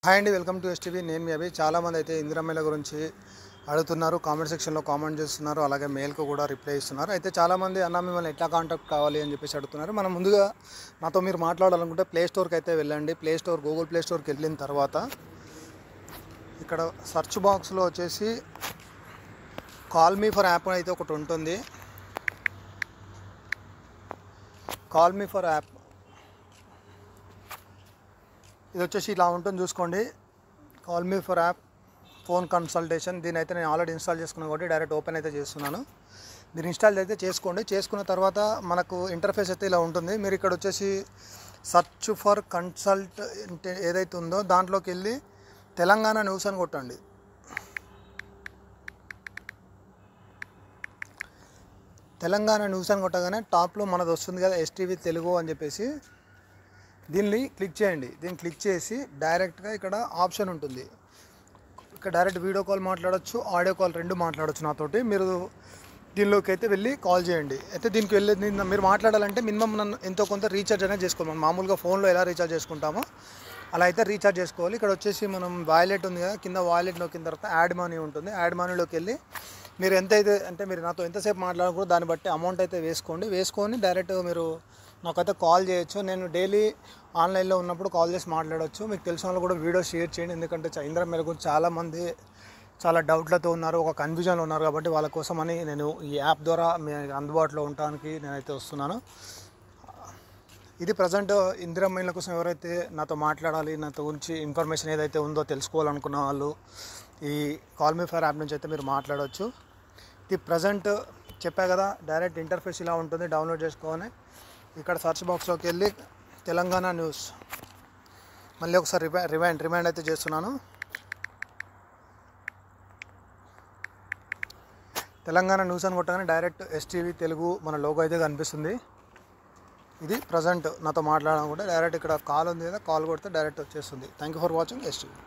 Hi అండి, welcome to STV. నేను మీ అభి. చాలామంది అయితే ఇందిరమ్మల గురించి అడుగుతున్నారు, కామెంట్ సెక్షన్లో కామెంట్ చేస్తున్నారు, అలాగే మెయిల్కు కూడా రిప్లై ఇస్తున్నారు. అయితే చాలామంది అన్న మిమ్మల్ని ఎట్లా కాంటాక్ట్ కావాలి అని చెప్పేసి అడుగుతున్నారు. మనం ముందుగా నాతో మీరు మాట్లాడాలనుకుంటే ప్లే స్టోర్కి అయితే వెళ్ళండి. ప్లే స్టోర్ గూగుల్ ప్లే స్టోర్కి వెళ్ళిన తర్వాత ఇక్కడ సెర్చ్ బాక్స్లో వచ్చేసి కాల్ మీ ఫర్ యాప్ అయితే ఒకటి ఉంటుంది. కాల్ మీ ఫర్ యాప్ ఇది వచ్చేసి ఇలా ఉంటుంది, చూసుకోండి. Call me for app phone consultation. దీని అయితే నేను ఆల్రెడీ ఇన్స్టాల్ చేసుకున్నాను కాబట్టి డైరెక్ట్ ఓపెన్ అయితే చేస్తున్నాను. మీరు ఇన్స్టాల్ అయితే చేసుకోండి. చేసుకున్న తర్వాత మనకు ఇంటర్ఫేస్ అయితే ఇలా ఉంటుంది. మీరు ఇక్కడ వచ్చేసి సర్చ్ ఫర్ కన్సల్ట్ ఏదైతే ఉందో దాంట్లోకి వెళ్ళి తెలంగాణ న్యూస్ అని కొట్టండి. తెలంగాణ న్యూస్ అని కొట్టగానే టాప్లో మనది వస్తుంది కదా, ఎస్టీవీ తెలుగు అని చెప్పేసి. దీన్ని క్లిక్ చేయండి. దీన్ని క్లిక్ చేసి డైరెక్ట్గా ఇక్కడ ఆప్షన్ ఉంటుంది. ఇక్కడ డైరెక్ట్ వీడియో కాల్ మాట్లాడచ్చు, ఆడియో కాల్ రెండు మాట్లాడచ్చు నాతోటి. మీరు దీనిలోకి అయితే వెళ్ళి కాల్ చేయండి. అయితే దీనికి వెళ్ళి మీరు మాట్లాడాలంటే మినిమం నన్ను ఎంతో కొంత రీఛార్జ్ అనేది చేసుకోవాలి. మనం మామూలుగా ఫోన్లో ఎలా రీఛార్జ్ చేసుకుంటామో అలా అయితే రీఛార్జ్ చేసుకోవాలి. ఇక్కడ వచ్చేసి మనం వాలెట్ ఉంది కదా, కింద వాలెట్ నొక్కిన తర్వాత యాడ్ మనీ ఉంటుంది. యాడ్ మనీలోకి వెళ్ళి మీరు ఎంతైతే అంటే మీరు నాతో ఎంతసేపు మాట్లాడకూడదు దాన్ని బట్టి అమౌంట్ అయితే వేసుకొని డైరెక్ట్ మీరు నాకైతే కాల్ చేయొచ్చు. నేను డైలీ ఆన్లైన్లో ఉన్నప్పుడు కాల్ చేసి మాట్లాడవచ్చు. మీకు తెలిసిన వాళ్ళు కూడా వీడియో షేర్ చేయండి. ఎందుకంటే ఇందిరమ్మల గురించి చాలామంది చాలా డౌట్లతో ఉన్నారు, ఒక కన్ఫ్యూజన్లో ఉన్నారు. కాబట్టి వాళ్ళ కోసమని నేను ఈ యాప్ ద్వారా మీ అందుబాటులో ఉండడానికి నేనైతే వస్తున్నాను. ఇది ప్రజెంట్ ఇందిరమ్మల కోసం ఎవరైతే నాతో మాట్లాడాలి, నాతో గురించి ఇన్ఫర్మేషన్ ఏదైతే ఉందో తెలుసుకోవాలనుకున్న వాళ్ళు ఈ కాల్ మీ ఫర్ యాప్ నుంచి అయితే మీరు మాట్లాడవచ్చు. ఇది ప్రజెంట్ చెప్పా కదా, డైరెక్ట్ ఇంటర్ఫేస్ ఇలా ఉంటుంది. డౌన్లోడ్ చేసుకోవాలి. ఇక్కడ సర్చ్ బాక్స్లోకి వెళ్ళి తెలంగాణ న్యూస్ మళ్ళీ ఒకసారి రిమైండ్ అయితే చేస్తున్నాను. తెలంగాణ న్యూస్ అని కొట్టగానే డైరెక్ట్ ఎస్టీవీ తెలుగు మన లోగో అయితే కనిపిస్తుంది. ఇది ప్రజెంట్ నాతో మాట్లాడాలనుకుంటే డైరెక్ట్ ఇక్కడ కాల్ ఉంది కదా, కాల్ కొడితే డైరెక్ట్ వచ్చేస్తుంది. Thank you for watching STV.